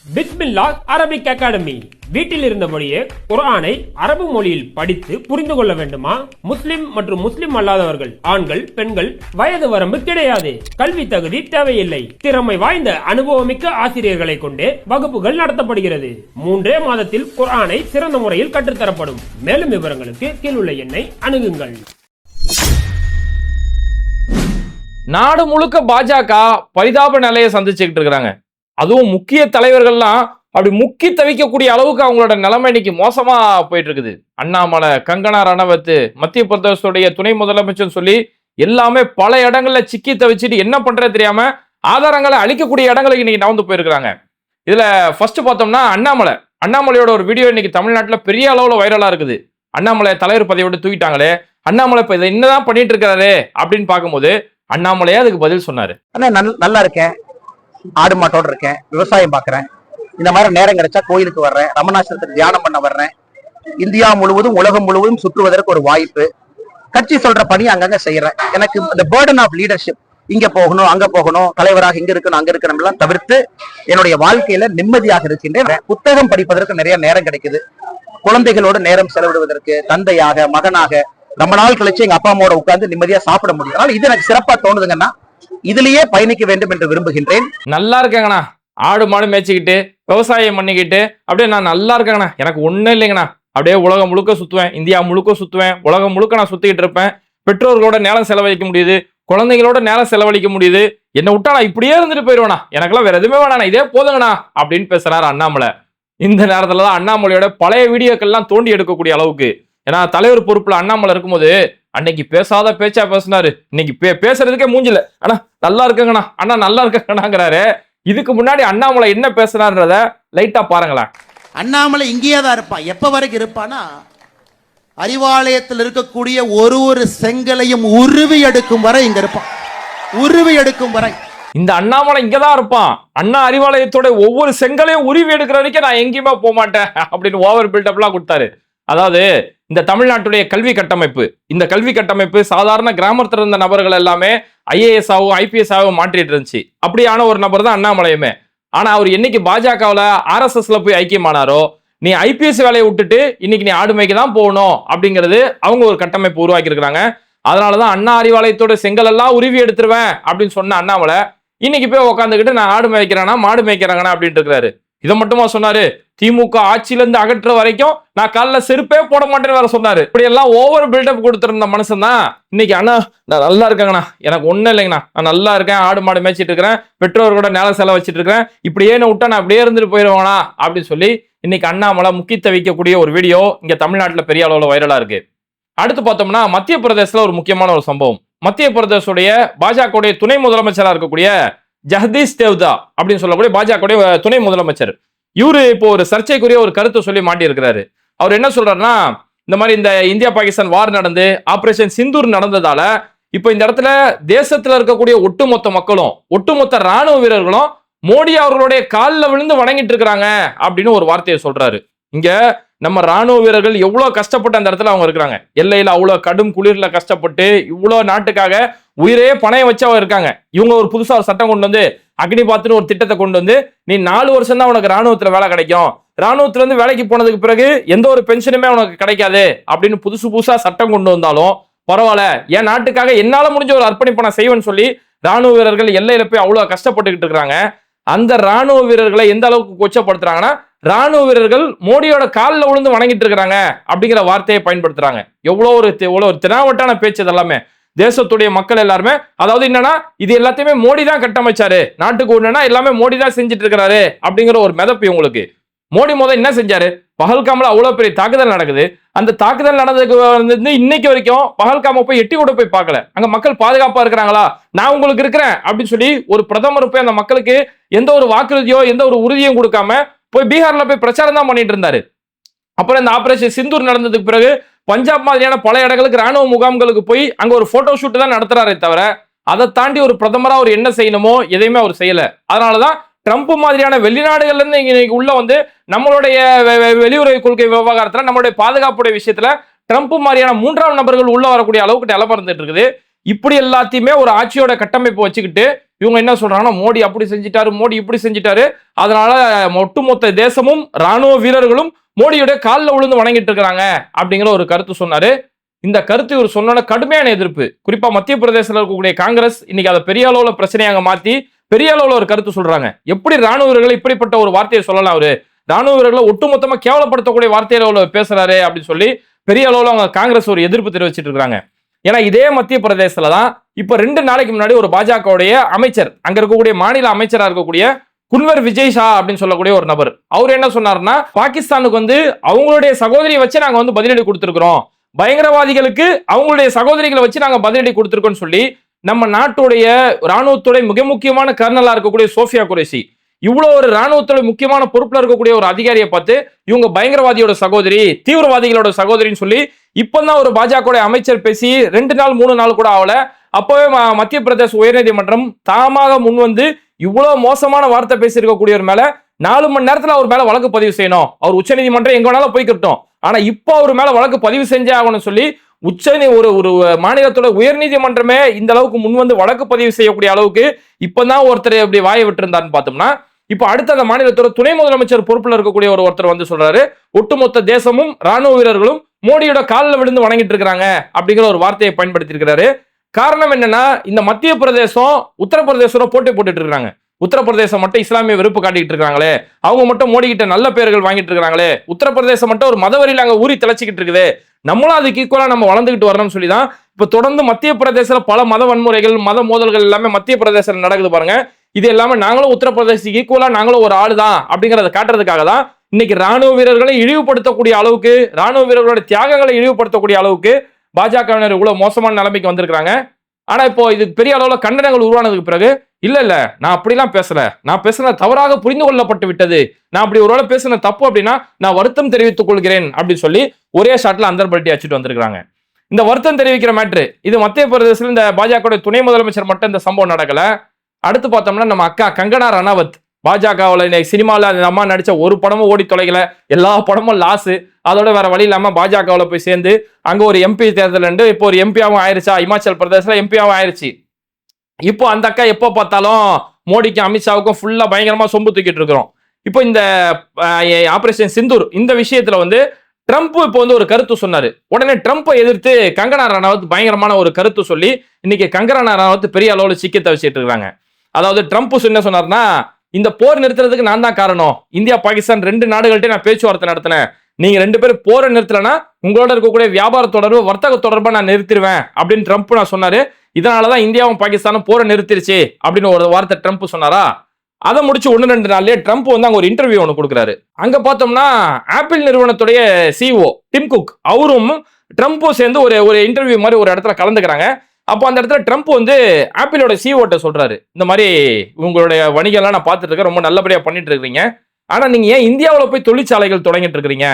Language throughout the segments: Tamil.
பிஸ்மில்லா அரபிக் அகாடமி. வீட்டில் இருந்தபடியே குர்ஆனை அரபு மொழியில் படித்து புரிந்து கொள்ள வேண்டுமா? முஸ்லிம் மற்றும் முஸ்லிம் அல்லாதவர்கள், ஆண்கள், பெண்கள், வயது வரம்பு கிடையாது. கல்வி தகுதி தேவையில்லை. திறமை வாய்ந்த அனுபவமிக்க ஆசிரியர்களை கொண்டே வகுப்புகள் நடத்தப்படுகிறது. 3 மாதத்தில் குர்ஆனை சிறந்த முறையில் கற்றுத்தரப்படும். மேலும் விவரங்களுக்கு கீழுள்ள எண்ணை அணுகுங்கள். நாடு முழுக்க பாஜக பரிதாப நிலையை சந்திச்சுக்கிட்டு இருக்கிறாங்க. அதுவும் முக்கிய தலைவர்கள்லாம் அப்படி முக்கி தவிக்கக்கூடிய அளவுக்கு அவங்களோட நிலைமை இன்னைக்கு மோசமா போயிட்டு இருக்குது. அண்ணாமலை, கங்கனா ரணவத், மத்திய பிரதேசத்துடைய துணை முதலமைச்சர் சொல்லி எல்லாமே பல இடங்கள்ல சிக்கி தவிச்சுட்டு என்ன பண்றது தெரியாம ஆதாரங்களை அழிக்கக்கூடிய இடங்களுக்கு இன்னைக்கு நகர்ந்து போயிருக்கிறாங்க. இதுல ஃபர்ஸ்ட் பார்த்தோம்னா அண்ணாமலையோட ஒரு வீடியோ இன்னைக்கு தமிழ்நாட்டுல பெரிய அளவுல வைரலா இருக்குது. அண்ணாமலை தலைவர் பதவியோட தூக்கிட்டாங்களே, அண்ணாமலை இப்ப இதை என்னதான் பண்ணிட்டு இருக்காரு அப்படின்னு பார்க்கும்போது அண்ணாமலையே அதுக்கு பதில் சொன்னாரு. நல்லா இருக்கேன், ஆடு மாட்டோட இருக்கேன், விவசாயம் பாக்குறேன், இந்த மாதிரி நேரம் கிடைச்சா கோயிலுக்கு வர்றேன், ரமணாசிரத்துக்கு தியானம் பண்ண வர்றேன், இந்தியா முழுவதும் உலகம் முழுவதும் சுற்றுவதற்கு ஒரு வாய்ப்பு, கட்சி சொல்ற பணி அங்கங்க செய்யறேன். எனக்கு இந்த பேர்டன் ஆஃப் லீடர்ஷிப், இங்க போகணும் அங்க போகணும், தலைவராக இங்க இருக்கணும் அங்க இருக்கணும் எல்லாம் தவிர்த்து என்னுடைய வாழ்க்கையில நிம்மதியாக இருக்கின்றேன். புத்தகம் படிப்பதற்கு நிறைய நேரம் கிடைக்குது. குழந்தைகளோடு நேரம் செலவிடுவதற்கு தந்தையாக மகனாக ரொம்ப நாள் கழிச்சு எங்க அப்பா அம்மாவோட உட்கார்ந்து நிம்மதியா சாப்பிட முடியும். அதனால இது எனக்கு சிறப்பா தோணுதுங்கன்னா இதுலயே பயணிக்க வேண்டும் என்று விரும்புகின்றேன். நல்லா இருக்கேங்கண்ணா, ஆடு மாடு மேய்ச்சிக்கிட்டு விவசாயம் பண்ணிக்கிட்டு அப்படியே நான் நல்லா இருக்கேங்கண்ணா, எனக்கு ஒன்றும் இல்லைங்கண்ணா, அப்படியே உலகம் முழுக்க சுத்துவேன், இந்தியா முழுக்க சுத்துவேன், உலகம் முழுக்க நான் சுத்திக்கிட்டு இருப்பேன், பெற்றோர்களோட நேரம் செலவழிக்க முடியுது, குழந்தைகளோட நேரம் செலவழிக்க முடியுது, என்னை விட்டா நான் இப்படியே இருந்துட்டு போயிடுவேண்ணா, எனக்கெல்லாம் வேற எதுவுமே வேணாண்ணா, இதே போதுங்கண்ணா அப்படின்னு பேசுறாரு அண்ணாமலை. இந்த நேரத்துல தான் அண்ணாமலையோட பழைய வீடியோக்கள்லாம் தோண்டி எடுக்கக்கூடிய அளவுக்கு, ஏன்னா தலைவர் பொறுப்புல அண்ணாமலை இருக்கும்போது அன்னைக்கு பேசாத பேச்சா பேசினாரு, இன்னைக்கு பேசுறதுக்கே மூஞ்சில ஆனா நல்லா இருக்குங்கண்ணா, அண்ணா நல்லா இருக்கங்கண்ணாங்கிறாரு. இதுக்கு முன்னாடி அண்ணாமலை என்ன பேசுறாருன்றத லைட்டா பாருங்களேன். அண்ணாமலை இங்கேயே தான் இருப்பான். எப்ப வரைக்கும் இருப்பானா, அறிவாலயத்தில் இருக்கக்கூடிய ஒரு செங்கலையும் உருவி எடுக்கும் வரை இங்க இருப்பான். உருவி எடுக்கும் வரை இந்த அண்ணாமலை இங்கதான் இருப்பான். அண்ணா அறிவாலயத்தோட ஒவ்வொரு செங்கலையும் உருவி எடுக்கிற வரைக்கும் நான் எங்கேயுமே போக மாட்டேன் அப்படின்னு ஓவர் பில்டப்லாம் கொடுத்தாரு. அதாவது இந்த தமிழ்நாட்டுடைய கல்வி கட்டமைப்பு, இந்த கல்வி கட்டமைப்பு சாதாரண கிராமத்தில் இருந்த நபர்கள் எல்லாமே IAS ஆகவும் IPS ஆகவும் மாற்றிட்டு இருந்துச்சு. அப்படியான ஒரு நபர் தான் அண்ணாமலையுமே. ஆனா அவர் என்னைக்கு பாஜகவில் RSSல போய் ஐக்கியமானாரோ, நீ IPS வேலையை விட்டுட்டு இன்னைக்கு நீ ஆடு மேய்க்க தான் போகணும் அப்படிங்கிறது அவங்க ஒரு கட்டமைப்பு உருவாக்கி இருக்கிறாங்க. அதனாலதான் அண்ணா அறிவாலயத்தோட செங்கல் எல்லாம் உருவி எடுத்துருவேன் அப்படின்னு சொன்ன அண்ணாமலை இன்னைக்கு போய் உட்காந்துக்கிட்டு நான் ஆடு மேய்க்கிறேன்னா மாடு மேய்க்கிறாங்கண்ணா அப்படின்ட்டு இருக்கிறாரு. இதை மட்டுமா சொன்னாரு, திமுக ஆட்சியிலிருந்து அகற்ற வரைக்கும் நான் காலைல செருப்பே போட மாட்டேன்னு வேற சொன்னாரு. இப்படி எல்லாம் ஓவர் பில்டப் கொடுத்திருந்த மனுஷன் தான் இன்னைக்கு அண்ணா நான் நல்லா இருக்கேங்கண்ணா, எனக்கு ஒண்ணும் இல்லைங்கண்ணா, நான் நல்லா இருக்கேன், ஆடு மாடு மேய்ச்சிட்டு இருக்கிறேன், பெற்றோர்களோட நேரம் செலவு வச்சிட்டு இருக்கிறேன், இப்படியே நான் விட்டா நான் அப்படியே இருந்துட்டு போயிடுவானா அப்படின்னு சொல்லி இன்னைக்கு அண்ணாமலை முக்கித்த வைக்கக்கூடிய ஒரு வீடியோ இங்க தமிழ்நாட்டுல பெரிய அளவுல வைரலா இருக்கு. அடுத்து பார்த்தோம்னா மத்திய பிரதேசல ஒரு முக்கியமான ஒரு சம்பவம். மத்திய பிரதேசோடைய பாஜகவுடைய துணை முதலமைச்சரா இருக்கக்கூடிய ஜெகதீஷ் தேவ்தா அப்படின்னு சொல்லக்கூடிய பாஜகவுடைய துணை முதலமைச்சர், இவரு இப்போ ஒரு சர்ச்சைக்குரிய ஒரு கருத்தை சொல்லி மாட்டி இருக்கிறாரு. அவர் என்ன சொல்றாருன்னா, இந்த மாதிரி இந்த இந்தியா பாகிஸ்தான் வார் நடந்து ஆபரேஷன் சிந்தூர் நடந்ததால இப்போ இந்த இடத்துல தேசத்துல இருக்கக்கூடிய ஒட்டுமொத்த மக்களும் ஒட்டுமொத்த ராணுவ வீரர்களும் மோடி அவர்களுடைய காலில் விழுந்து வணங்கிட்டு இருக்கிறாங்க அப்படின்னு ஒரு வார்த்தையை சொல்றாரு. இங்க நம்ம ராணுவ வீரர்கள் எவ்வளவு கஷ்டப்பட்டு அந்த இடத்துல அவங்க இருக்கிறாங்க, எல்லையில அவ்வளவு கடும் குளிர்ல கஷ்டப்பட்டு இவ்வளவு நாட்டுக்காக உயிரே பணைய வச்சு அவங்க இருக்காங்க. இவங்க ஒரு புதுசா ஒரு சட்டம் கொண்டு வந்து அக்னிபாத்னு ஒரு திட்டத்தை கொண்டு வந்து நீ 4 வருஷம் தான் உனக்கு ராணுவத்துல வேலை கிடைக்கும், ராணுவத்துல இருந்து வேலைக்கு போனதுக்கு பிறகு எந்த ஒரு பென்ஷனுமே உனக்கு கிடைக்காது அப்படின்னு புதுசா சட்டம் கொண்டு வந்தாலும் பரவாயில்ல, என் நாட்டுக்காக என்னால முடிஞ்ச ஒரு அர்ப்பணிப்பை நான் செய்வேன்னு சொல்லி ராணுவ வீரர்கள் எல்லையில போய் அவ்வளவு கஷ்டப்பட்டுக்கிட்டு இருக்கிறாங்க. அந்த ராணுவ வீரர்களை எந்த அளவுக்கு கொச்சப்படுத்துறாங்கன்னா, ராணுவ வீரர்கள் மோடியோட காலில் விழுந்து வணங்கிட்டு இருக்கிறாங்க அப்படிங்கிற வார்த்தையை பயன்படுத்துறாங்க. எவ்வளவு ஒரு தினாவட்டான பேச்சு இதெல்லாமே. தேசத்துடைய மக்கள் எல்லாருமே, அதாவது என்னன்னா இது எல்லாத்தையுமே மோடி தான் கட்டமைச்சாரு, நாட்டுக்கு ஒண்ணுன்னா எல்லாமே மோடி தான் செஞ்சுட்டு இருக்கிறாரு அப்படிங்கிற ஒரு மிதப்பு இவங்களுக்கு. மோடி முதல் என்ன செஞ்சாரு, பஹல்காம்ல அவ்வளவு பெரிய தாக்குதல் நடக்குது, அந்த தாக்குதல் நடந்ததுக்கு வந்து இன்னைக்கு வரைக்கும் பஹல்காம போய் எட்டி கூட போய் பார்க்கல, அங்க மக்கள் பாதுகாப்பா இருக்கிறாங்களா, நான் உங்களுக்கு இருக்கிறேன் அப்படின்னு சொல்லி ஒரு பிரதமர் போய் அந்த மக்களுக்கு எந்த ஒரு வாக்குறுதியோ எந்த ஒரு உறுதியும் கொடுக்காம போய் பீகார்ல போய் பிரச்சாரம் தான் பண்ணிட்டு இருந்தாரு. அப்புறம் இந்த ஆபரேஷன் சிந்தூர் நடந்ததுக்கு பிறகு பஞ்சாப் மாதிரியான பல இடங்களுக்கு ராணுவ முகாம்களுக்கு போய் அங்க ஒரு போட்டோ ஷூட் தான் நடத்துறாரே தவிர அதை தாண்டி ஒரு பிரதமரா அவர் என்ன செய்யணுமோ எதையுமே அவர் செய்யல. அதனாலதான் ட்ரம்ப் மாதிரியான வெளிநாடுகள்ல இருந்து இன்னைக்கு உள்ள வந்து நம்மளுடைய வெளியுறவு கொள்கை விவகாரத்துல நம்மளுடைய பாதுகாப்புடைய விஷயத்துல ட்ரம்ப் மாதிரியான 3ஆம் நபர்கள் உள்ள வரக்கூடிய அளவுக்கு நிலப்பறந்துட்டு இருக்குது. இப்படி எல்லாத்தையுமே ஒரு ஆட்சியோட கட்டமைப்பு வச்சுக்கிட்டு இவங்க என்ன சொல்றாங்கன்னா மோடி அப்படி செஞ்சிட்டாரு, மோடி இப்படி செஞ்சிட்டாரு, அதனால ஒட்டுமொத்த தேசமும் ராணுவ வீரர்களும் மோடியோட காலில் விழுந்து வணங்கிட்டு இருக்கிறாங்க அப்படிங்கிற ஒரு கருத்து சொன்னாரு. இந்த கருத்து இவர் சொன்ன கடுமையான எதிர்ப்பு, குறிப்பா மத்திய பிரதேசத்தில் இருக்கக்கூடிய காங்கிரஸ் இன்னைக்கு அதை பெரிய அளவுல பிரச்சனையாக மாத்தி பெரிய அளவுல ஒரு கருத்து சொல்றாங்க. எப்படி ராணுவ வீரர்கள் இப்படிப்பட்ட ஒரு வார்த்தையை சொல்லலாம், அவரு ராணுவ வீரர்களை ஒட்டுமொத்தமா கேவலப்படுத்தக்கூடிய வார்த்தையில பேசுறாரு அப்படின்னு சொல்லி பெரிய அளவுல அவங்க காங்கிரஸ் ஒரு எதிர்ப்பு தெரிவிச்சிட்டு இருக்காங்க. ஏன்னா இதே மத்திய பிரதேசத்துல தான் இப்ப 2 நாளைக்கு முன்னாடி ஒரு பாஜகவுடைய அமைச்சர், அங்க இருக்கக்கூடிய மாநில அமைச்சரா இருக்கக்கூடிய குன்வர் விஜய் ஷா அப்படின்னு சொல்லக்கூடிய ஒரு நபர், அவர் என்ன சொன்னாருன்னா, பாகிஸ்தானுக்கு அவங்களுடைய சகோதரியை வச்சு நாங்க பதிலடி கொடுத்திருக்கிறோம், பயங்கரவாதிகளுக்கு அவங்களுடைய சகோதரிகளை வச்சு நாங்க பதிலடி கொடுத்திருக்கோம்னு சொல்லி நம்ம நாட்டுடைய ராணுவத்துடைய மிக முக்கியமான கர்னலா இருக்கக்கூடிய சோஃபியா குரேஷி, இவ்வளவு ஒரு ராணுவத்துடைய முக்கியமான பொறுப்புல இருக்கக்கூடிய ஒரு அதிகாரியை பார்த்து இவங்க பயங்கரவாதியோட சகோதரி, தீவிரவாதிகளோட சகோதரின்னு சொல்லி இப்பதான் ஒரு பாஜக அமைச்சர் பேசி 2 நாள் 3 நாள் கூட ஆகல. அப்பவே மத்திய பிரதேச உயர்நீதிமன்றம் தாமாக முன்வந்து இவ்வளவு மோசமான வார்த்தை பேசியிருக்கக்கூடியவர் மேல 4 மணி நேரத்துல அவர் மேல வழக்கு பதிவு செய்யணும், அவர் உச்சநீதிமன்றம் எங்க வேணாலும் போய்க்கிட்டோம், ஆனா இப்போ அவர் மேல வழக்கு பதிவு செஞ்சே ஆகணும்னு சொல்லி ஒரு மாநிலத்தோட உயர்நீதிமன்றமே இந்த அளவுக்கு முன்வந்து வழக்கு பதிவு செய்யக்கூடிய அளவுக்கு இப்பதான் ஒருத்தர் இப்படி வாயை விட்டு இருந்தாருன்னு பார்த்தோம்னா, இப்ப அடுத்த அந்த மாநிலத்தோட துணை முதலமைச்சர் பொறுப்புல இருக்கக்கூடிய ஒருத்தர் சொல்றாரு, ஒட்டுமொத்த தேசமும் ராணுவ வீரர்களும் மோடியோட காலில் விழுந்து வணங்கிட்டு இருக்காங்க அப்படிங்கிற ஒரு வார்த்தையை பயன்படுத்தி இருக்கிறாரு. காரணம் என்னன்னா, இந்த மத்திய பிரதேசம் உத்தரப்பிரதேசம் போட்டி போட்டுட்டு இருக்காங்க. உத்தரப்பிரதேசம் மட்டும் இஸ்லாமிய வெறுப்பு காட்டிட்டு இருக்காங்களே, அவங்க மட்டும் மோடி கிட்ட நல்ல பேர்கள் வாங்கிட்டு இருக்காங்களே, உத்தரப்பிரதேசம் மட்டும் ஒரு மதவெறியில அங்க ஊறி திளைச்சிக்கிட்டு இருக்குது, நம்மளும் அதுக்கு ஈக்குவலா நம்ம வளர்ந்துகிட்டு வரணும்னு சொல்லிதான் இப்ப தொடர்ந்து மத்திய பிரதேசத்துல பல மத வன்முறைகள், மத மோதல்கள் எல்லாமே மத்திய பிரதேசத்துல நடக்குது பாருங்க. இது எல்லாமே நாங்களும் உத்தரப்பிரதேசத்துக்கு ஈக்குவலா நாங்களும் ஒரு ஆளு தான் அப்படிங்கறத காட்டுறதுக்காக தான் இன்னைக்கு ராணுவ வீரர்களை இழிவுபடுத்தக்கூடிய அளவுக்கு, ராணுவ வீரர்களோட தியாகங்களை இழிவுபடுத்தக்கூடிய அளவுக்கு பாஜகவினர் இவ்வளவு மோசமான நிலைமைக்கு வந்திருக்காங்க. ஆனா இப்போ இது பெரிய அளவுல கண்டனங்கள் உருவானதுக்கு பிறகு இல்ல நான் அப்படிலாம் பேசல, நான் பேசுன தவறாக புரிந்து கொள்ளப்பட்டு விட்டது, நான் அப்படி ஒருவேளை பேசுன தப்பு அப்படின்னா நான் வருத்தம் தெரிவித்துக் கொள்கிறேன் அப்படின்னு சொல்லி ஒரே ஷாட்ல அந்தர்பல்ட்டி அடிச்சுட்டு வந்திருக்காங்க. இந்த வருத்தம் தெரிவிக்கிற மேட்ரு இது மத்திய பிரதேசத்தில் இந்த பாஜக துணை முதலமைச்சர் மட்டும் இந்த சம்பவம் நடக்கல. அடுத்து பார்த்தோம்னா நம்ம அக்கா கங்கனா ரணாவத், பாஜகவில் சினிமாவில் அந்த அம்மா நடிச்ச ஒரு படமும் ஓடி தொலைக்கல, எல்லா படமும் லாஸு, அதோட வேற வழி இல்லாம பாஜகவில் போய் சேர்ந்து அங்க ஒரு எம்பி தேர்தல் இப்போ ஒரு எம்பியாவும் ஆயிருச்சா, இமாச்சல் பிரதேசல எம்பியாவும் ஆயிருச்சு. இப்போ அந்த அக்கா எப்போ பார்த்தாலும் மோடிக்கும் அமித்ஷாவுக்கும் ஃபுல்லா பயங்கரமா சொம்பு தூக்கிட்டு இருக்கிறோம். இப்போ இந்த ஆபரேஷன் சிந்தூர் இந்த விஷயத்துல ட்ரம்ப் இப்போ ஒரு கருத்து சொன்னாரு. உடனே ட்ரம்ப்பை எதிர்த்து கங்கனா ரணாவத் பயங்கரமான ஒரு கருத்து சொல்லி இன்னைக்கு கங்கனா ரணாவத் பெரிய அளவுல சிக்கி தவிச்சிட்டு இருக்காங்க. அதாவது ட்ரம்ப் என்ன சொன்னார்னா, இந்த போர் நிறுத்துறதுக்கு நான் தான் காரணம், இந்தியா பாகிஸ்தான் 2 நாடுகள்கிட்ட நான் பேச்சுவார்த்தை நடத்தினேன், நீங்க 2 பேரும் போரை நிறுத்தலனா உங்களோட இருக்கக்கூடிய வியாபார தொடர்பு, வர்த்தக தொடர்பை நான் நிறுத்திடுவேன் அப்படின்னு ட்ரம்ப் நான் சொன்னாரு. இதனாலதான் இந்தியாவும் பாகிஸ்தானும் போரை நிறுத்திருச்சு அப்படின்னு ஒரு வார்த்தை ட்ரம்ப் சொன்னாரா. அதை முடிச்சு 1-2 நாள்லயே ட்ரம்ப் அங்க ஒரு இன்டர்வியூ ஒன்று கொடுக்குறாரு. அங்க பார்த்தோம்னா ஆப்பிள் நிறுவனத்துடைய சிஇஓ டிம் குக் அவரும் ட்ரம்ப்பும் சேர்ந்து ஒரு இன்டர்வியூ மாதிரி ஒரு இடத்துல கலந்துக்கிறாங்க. அப்போ அந்த இடத்துல ட்ரம்ப் ஆப்பிளோட சிஇஓட்ட சொல்றாரு, இந்த மாதிரி உங்களுடைய வணிகம்லாம் நான் பார்த்துட்டு இருக்கேன், ரொம்ப நல்லபடியா பண்ணிட்டு இருக்கீங்க, ஆனா நீங்க ஏன் இந்தியாவில் போய் தொழிற்சாலைகள் தொடங்கிட்டு இருக்கிறீங்க,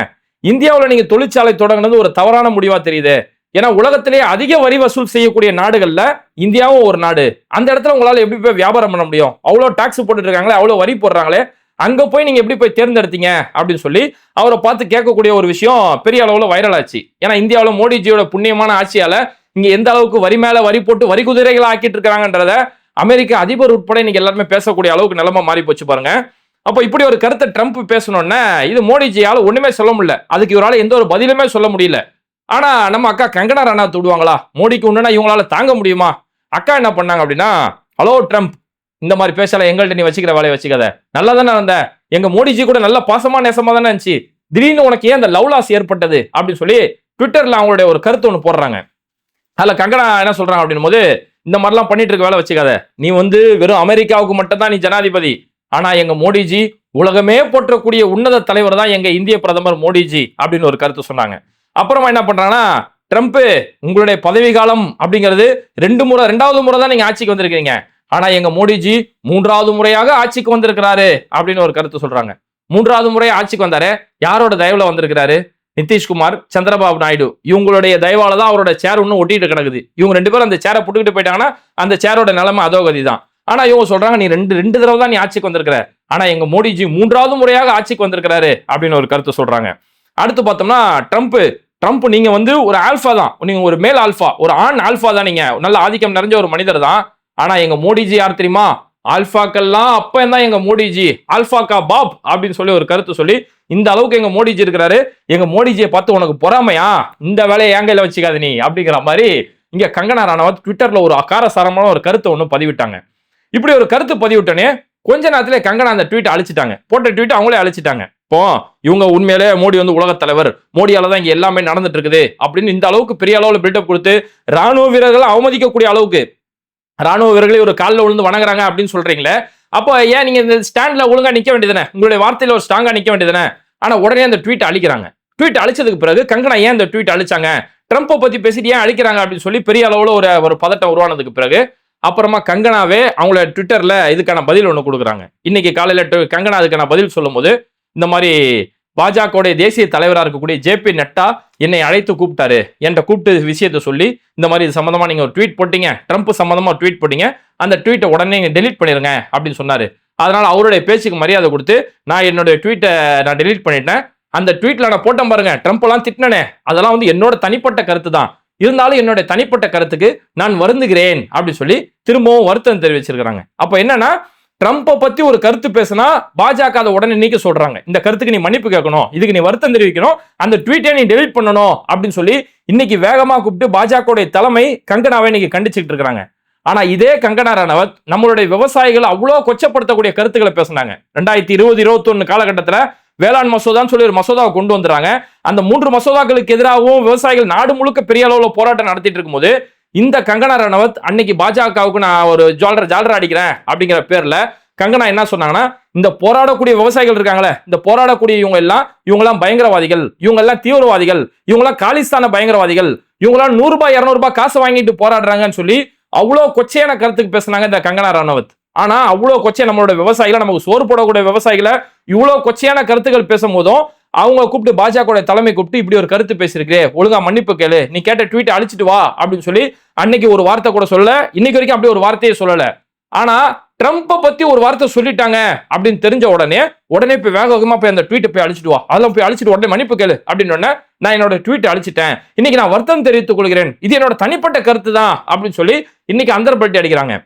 இந்தியாவில் நீங்க தொழிற்சாலை தொடங்கினது ஒரு தவறான முடிவா தெரியுது, ஏன்னா உலகத்திலேயே அதிக வரி வசூல் செய்யக்கூடிய நாடுகள்ல இந்தியாவும் ஒரு நாடு, அந்த இடத்துல உங்களால எப்படி போய் வியாபாரம் பண்ண முடியும், அவ்வளவு டாக்ஸ் போட்டுட்டு இருக்காங்களே, அவ்வளவு வரி போடுறாங்களே, அங்க போய் நீங்க எப்படி போய் தேர்ந்தெடுத்தீங்க அப்படின்னு சொல்லி அவரை பார்த்து கேட்கக்கூடிய ஒரு விஷயம் பெரிய அளவுல வைரல் ஆச்சு. ஏன்னா இந்தியாவில் மோடிஜியோட புண்ணியமான ஆட்சியால இங்க எந்த அளவுக்கு வரி மேல வரி போட்டு வரி குதிரைகளை ஆக்கிட்டு இருக்காங்கன்றத அமெரிக்க அதிபர் உட்பட நீங்க எல்லாருமே பேசக்கூடிய அளவுக்கு நிலைமை மாறி போச்சு பாருங்க. அப்போ இப்படி ஒரு கருத்தை ட்ரம்ப் பேசணும்னா இது மோடிஜியால ஒண்ணுமே சொல்ல முடியல, அதுக்கு இவரால் எந்த ஒரு பதிலுமே சொல்ல முடியல. ஆனா நம்ம அக்கா கங்கனா ரணாவத் விடுவாங்களா, மோடிக்கு ஒண்ணுனா இவங்களால தாங்க முடியுமா? அக்கா என்ன பண்ணாங்க அப்படின்னா, ஹலோ ட்ரம்ப், இந்த மாதிரி பேசல எங்கள்கிட்ட நீ வச்சுக்கிற வேலையை வச்சுக்காத, நல்லா தானே இருந்த, எங்க மோடிஜி கூட நல்ல பாசமா நேசமா தானே இருந்துச்சு, திடீர்னு உனக்கு ஏன் அந்த லவ் லாஸ் ஏற்பட்டது அப்படின்னு சொல்லி ட்விட்டர்ல அவங்களுடைய ஒரு கருத்து ஒன்று போடுறாங்க. அதுல கங்கனா என்ன சொல்றாங்க அப்படின் போது, இந்த மாதிரிலாம் பண்ணிட்டு இருக்க வேலை வச்சுக்காத, நீ வெறும் அமெரிக்காவுக்கு மட்டும் தான் நீ ஜனாதிபதி, ஆனா எங்க மோடிஜி உலகமே போற்றக்கூடிய உன்னத தலைவர் தான் எங்க இந்திய பிரதமர் மோடிஜி அப்படின்னு ஒரு கருத்து சொன்னாங்க. அப்புறமா என்ன பண்றாங்கன்னா, ட்ரம்ப் உங்களுடைய பதவி காலம் அப்படிங்கிறது 2வது முறை தான் நீங்க ஆட்சிக்கு வந்திருக்கீங்க, ஆனா எங்க மோடிஜி 3வது முறையாக ஆட்சிக்கு வந்திருக்கிறாரு அப்படின்னு ஒரு கருத்து சொல்றாங்க. 3வது முறை ஆட்சிக்கு வந்தாரு, யாரோட தயவுல வந்திருக்கிறாரு? நிதிஷ்குமார், சந்திரபாபு நாயுடு இவங்களுடைய தயவால தான் அவரோட சேர் ஒன்னும் ஒட்டிட்டு கிடக்குது. இவங்க 2 பேரும் அந்த சேரை புட்டுக்கிட்டு போயிட்டாங்கன்னா அந்த சேரோட நிலைமை அதோகதி தான். ஆனா இவங்க சொல்றாங்க, நீ ரெண்டு தடவை தான் நீ ஆட்சிக்கு வந்திருக்கிற, ஆனா எங்க மோடிஜி 3வது முறையாக ஆட்சிக்கு வந்திருக்கிறாரு அப்படின்னு ஒரு கருத்து சொல்றாங்க. அடுத்து பார்த்தோம்னா ட்ரம்ப் நீங்க ஒரு ஆல்பா தான், நீங்க ஒரு மேல் ஆல்பா, ஒரு ஆண் ஆல்பா தான், நீங்க நல்ல ஆதிக்கம் நிறைஞ்ச ஒரு மனிதர் தான், ஆனா எங்க மோடிஜி யார் தெரியுமா? ஆல்பாக்கெல்லாம் அப்ப தான் எங்க மோடிஜி, ஆல்பாக்கா பாப் அப்படின்னு சொல்லி ஒரு கருத்து சொல்லி இந்த அளவுக்கு எங்க மோடிஜி இருக்கிறாரு. எங்க மோடிஜியை பார்த்து உனக்கு பொறாமையா, இந்த வேலையை என் கையில வச்சுக்காது நீ அப்படிங்கிற மாதிரி இங்க கங்கனா ரனாவத் ட்விட்டர்ல ஒரு அகாரசாரமான ஒரு கருத்தை ஒண்ணு பதிவிட்டாங்க. இப்படி ஒரு கருத்து பதிவிட்டனே கொஞ்ச நேரத்துல கங்கனா அந்த ட்வீட் அழிச்சிட்டாங்க. போட்ட ட்வீட் அவங்களே அழிச்சிட்டாங்க. இப்போ இவங்க உண்மையிலே மோடி வந்து உலகத் தலைவர், மோடியால தான் இங்க எல்லாமே நடந்துட்டு இருக்குது அப்படின்னு இந்த அளவுக்கு பெரிய அளவுல பில்டப் கொடுத்து ராணுவ வீரர்களை அவமதிக்கக்கூடிய அளவுக்கு ராணுவ வீரர்களை ஒரு காலில் விழுந்து வணங்குறாங்க அப்படின்னு சொல்றீங்களே, அப்போ ஏன் நீங்க இந்த ஸ்டாண்ட்ல ஒழுங்கா நிக்க வேண்டியதானே? உங்களுடைய வார்த்தையில ஒரு ஸ்ட்ராங்கா நிக்க வேண்டியதானே? ஆனா உடனே அந்த ட்வீட் அழிக்கிறாங்க. ட்வீட் அழிச்சதுக்கு பிறகு கங்கனா ஏன் இந்த ட்வீட் அழிச்சாங்க, ட்ரம்ப்பை பத்தி பேசிட்டு ஏன் அழிக்கிறாங்க அப்படின்னு சொல்லி பெரிய அளவுல ஒரு பதட்டம் உருவானதுக்கு பிறகு அப்புறமா கங்கனாவே அவங்கள ட்விட்டர்ல இதுக்கான பதில் ஒன்று கொடுக்குறாங்க. இன்னைக்கு காலையில கங்கனா அதுக்கான பதில் சொல்லும் போது இந்த மாதிரி பாஜகவுடைய தேசிய தலைவராக இருக்கக்கூடிய ஜேபி நட்டா என்னை அழைத்து கூப்பிட்டாரு, என்கிட்ட கூப்பிட்டு விஷயத்த சொல்லி இந்த மாதிரி இது சம்பந்தமா நீங்க ஒரு ட்வீட் போட்டீங்க, ட்ரம்ப் சம்பந்தமா ஒரு ட்வீட் போட்டீங்க, அந்த ட்வீட்டை உடனே நீங்க டெலீட் பண்ணிருங்க அப்படின்னு சொன்னாரு. அதனால அவருடைய பேச்சுக்கு மரியாதை கொடுத்து நான் என்னுடைய ட்வீட்டை நான் டெலீட் பண்ணிட்டேன். அந்த ட்வீட்ல நான் போட்டேன் பாருங்க, ட்ரம்ப் எல்லாம் திட்டினே, அதெல்லாம் வந்து என்னோட தனிப்பட்ட கருத்து தான், இருந்தாலும் என்னோட தனிப்பட்ட கருத்துக்கு நான் வருந்துகிறேன் அப்படின்னு சொல்லி திரும்பவும் வருத்தம் தெரிவிச்சிருக்கிறாங்க. அப்ப என்னன்னா, ட்ரம்ப்பை பத்தி ஒரு கருத்து பேசினா பாஜக அதை உடனே நீக்க சொல்றாங்க. இந்த கருத்துக்கு நீ மன்னிப்பு கேட்கணும், இதுக்கு நீ வருத்தம் தெரிவிக்கணும், அந்த ட்வீட்டை நீ டெலீட் பண்ணணும் அப்படின்னு சொல்லி இன்னைக்கு வேகமா கூப்பிட்டு பாஜகவுடைய தலைமை கங்கனாவை இன்னைக்கு கண்டிச்சுட்டு இருக்காங்க. ஆனா இதே கங்கனா ரனாவத் நம்மளுடைய விவசாயிகள் அவ்வளவு கொச்சப்படுத்தக்கூடிய கருத்துக்களை பேசினாங்க. 2020-21 காலகட்டத்தில் வேளாண் மசோதான்னு சொல்லி ஒரு மசோதாவை கொண்டு வந்துறாங்க. அந்த 3 மசோதாக்களுக்கு எதிராகவும் விவசாயிகள் நாடு முழுக்க பெரிய அளவுல போராட்டம் நடத்திட்டு இருக்கும்போது இந்த கங்கனா ரனாவத் அன்னைக்கு பாஜகவுக்கு நான் ஒரு ஜாலரா அடிக்கிறேன் அப்படிங்கிற பேர்ல கங்கனா என்ன சொன்னாங்கன்னா, இந்த போராடக்கூடிய விவசாயிகள் இருக்காங்களே, இந்த போராடக்கூடிய இவங்க எல்லாம் பயங்கரவாதிகள், இவங்க எல்லாம் தீவிரவாதிகள், இவங்க எல்லாம் காலிஸ்தான பயங்கரவாதிகள், இவங்க எல்லாம் 100 ரூபாய் 200 ரூபாய் காசு வாங்கிட்டு போராடுறாங்கன்னு சொல்லி அவ்வளவு கொச்சையான கருத்துக்கு பேசினாங்க இந்த கங்கனா ரனாவத். ஆனா அவ்வளவு கொச்சை நம்மளோட விவசாயிகளை, நமக்கு சோறு போடக்கூடிய விவசாயிகளை இவ்வளவு கொச்சையான கருத்துக்கள் பேசும் போதும் அவங்க கூப்பிட்டு பாஜக தலைமை கூப்பிட்டு இப்படி ஒரு கருத்து பேசிருக்கே, ஒழுங்கா மன்னிப்பு கேளு, நீ கேட்ட ட்வீட் அழிச்சிட்டு வா அப்படின்னு சொல்லி அன்னைக்கு ஒரு வார்த்தை கூட சொல்ல, இன்னைக்கு வரைக்கும் அப்படி ஒரு வார்த்தையே சொல்லல. ஆனா ட்ரம்ப்பை பத்தி ஒரு வார்த்தை சொல்லிட்டாங்க அப்படின்னு தெரிஞ்ச உடனே போய் வேகமா போய் அந்த ட்வீட்டை போய் அழிச்சிட்டு வா, அதெல்லாம் போய் அழிச்சிட்டு உடனே மன்னிப்பு கேளு அப்படின்னு உடனே நான் என்னோட ட்வீட் அழிச்சிட்டேன், இன்னைக்கு நான் வருத்தம் தெரிவித்துக் கொள்கிறேன், இது என்னோட தனிப்பட்ட கருத்து தான் அப்படின்னு சொல்லி இன்னைக்கு அந்தர்பல்ட்டி அடிக்கிறாங்க.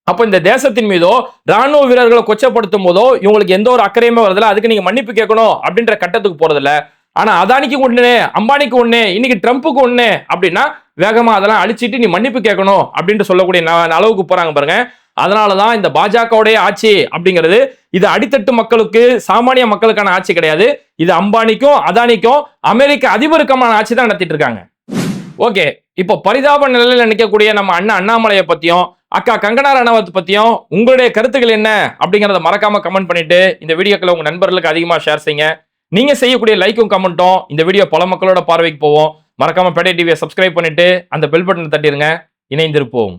அப்ப இந்த தேசத்தின் மீதோ ராணுவ வீரர்களை கொச்சப்படுத்தும் போதோ இவங்களுக்கு எந்த ஒரு அக்கறையுமே வருதுல, அதுக்கு நீங்க மன்னிப்பு கேட்கணும் அப்படின்ற கட்டத்துக்கு போறதில்ல. ஆனா அதானிக்கு ஒண்ணு, அம்பானிக்கு ஒண்ணு, இன்னைக்கு ட்ரம்ப்புக்கு ஒண்ணு அப்படின்னா வேகமா அதெல்லாம் அழிச்சிட்டு நீ மன்னிப்பு கேட்கணும் அப்படின்ட்டு சொல்லக்கூடிய அளவுக்கு போறாங்க பாருங்க. அதனாலதான் இந்த பாஜகவுடைய ஆட்சி அப்படிங்கிறது இது அடித்தட்டு மக்களுக்கு, சாமானிய மக்களுக்கான ஆட்சி கிடையாது. இது அம்பானிக்கும் அதானிக்கும் அமெரிக்க அதிபருக்கமான ஆட்சி தான் நடத்திட்டு இருக்காங்க. ஓகே, இப்போ பரிதாப நிலையில நினைக்கக்கூடிய நம்ம அண்ணாமலையை பத்தியும் அக்கா கங்கனா ரனாவத் பத்தியும் உங்களுடைய கருத்துக்கள் என்ன அப்படிங்கறத மறக்காம கமெண்ட் பண்ணிட்டு இந்த வீடியோக்களை உங்க நண்பர்களுக்கு அதிகமா ஷேர் செய்யுங்க. நீங்க செய்யக்கூடிய லைக்கும் கமெண்ட்டும் இந்த வீடியோ பல மக்களோட பார்வைக்கு போவோம். மறக்காம பேட்டை டிவியை சப்ஸ்கிரைப் பண்ணிட்டு அந்த பெல் பட்டனை தட்டிருங்க. இணைந்திருப்போம்.